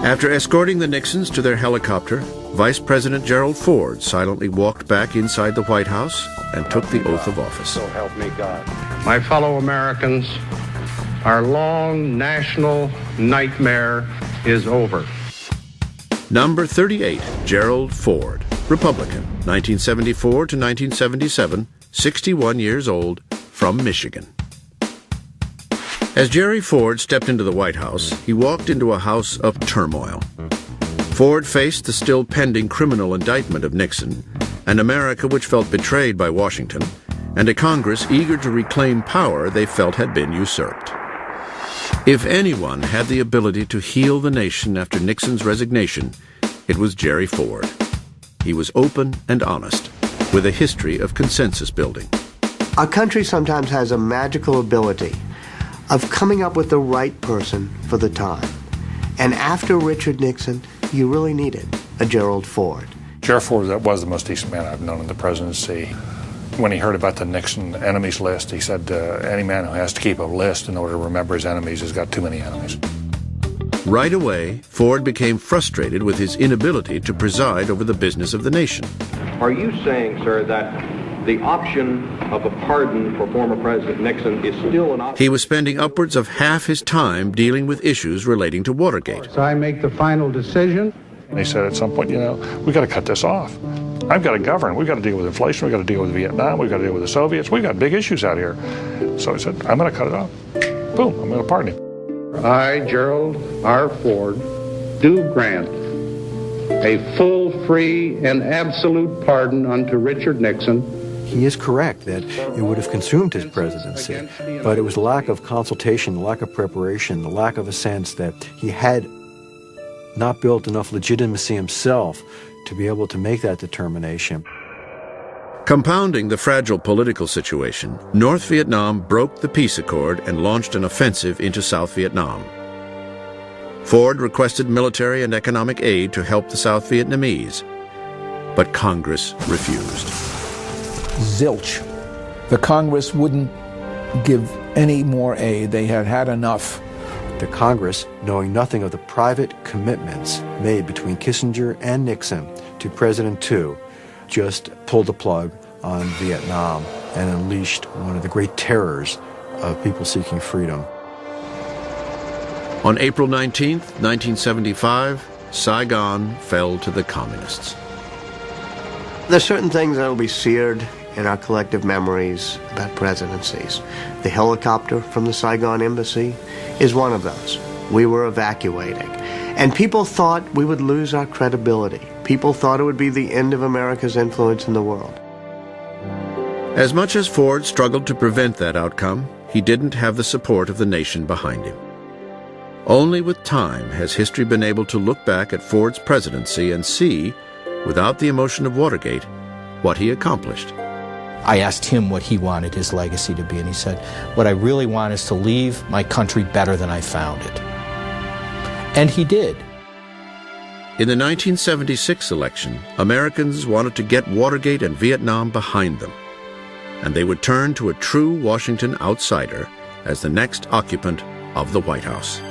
After escorting the Nixons to their helicopter, Vice President Gerald Ford silently walked back inside the White House and took the oath of office. So help me God. My fellow Americans, our long national nightmare is over. Number 38, Gerald Ford, Republican, 1974 to 1977, 61 years old, from Michigan. As Jerry Ford stepped into the White House, he walked into a house of turmoil. Ford faced the still pending criminal indictment of Nixon, an America which felt betrayed by Washington, and a Congress eager to reclaim power they felt had been usurped. If anyone had the ability to heal the nation after Nixon's resignation, it was Jerry Ford. He was open and honest, with a history of consensus building. Our country sometimes has a magical ability of coming up with the right person for the time. And after Richard Nixon, you really needed a Gerald Ford. Gerald Ford was the most decent man I've known in the presidency. When he heard about the Nixon enemies list, he said, any man who has to keep a list in order to remember his enemies has got too many enemies. Right away, Ford became frustrated with his inability to preside over the business of the nation. Are you saying, sir, that the option of a pardon for former President Nixon is still an option? He was spending upwards of half his time dealing with issues relating to Watergate. So I make the final decision. And he said at some point, we got to cut this off. I've got to govern. We've got to deal with inflation. We've got to deal with Vietnam. We've got to deal with the Soviets. We've got big issues out here. So he said, I'm going to cut it off. Boom, I'm going to pardon him. I, Gerald R. Ford, do grant a full, free, and absolute pardon unto Richard Nixon. He is correct that it would have consumed his presidency, but it was the lack of consultation, the lack of preparation, the lack of a sense that he had not built enough legitimacy himself to be able to make that determination. Compounding the fragile political situation, North Vietnam broke the peace accord and launched an offensive into South Vietnam. Ford requested military and economic aid to help the South Vietnamese, but Congress refused. Zilch. The Congress wouldn't give any more aid. They had had enough. The Congress, knowing nothing of the private commitments made between Kissinger and Nixon to President II, just pulled the plug on Vietnam and unleashed one of the great terrors of people seeking freedom. On April 19, 1975, Saigon fell to the communists. There's certain things that will be seared in our collective memories about presidencies. The helicopter from the Saigon embassy is one of those. We were evacuating, and people thought we would lose our credibility. People thought it would be the end of America's influence in the world. As much as Ford struggled to prevent that outcome, he didn't have the support of the nation behind him. Only with time has history been able to look back at Ford's presidency and see, without the emotion of Watergate, what he accomplished. I asked him what he wanted his legacy to be, and he said, what I really want is to leave my country better than I found it. And he did. In the 1976 election, Americans wanted to get Watergate and Vietnam behind them, and they would turn to a true Washington outsider as the next occupant of the White House.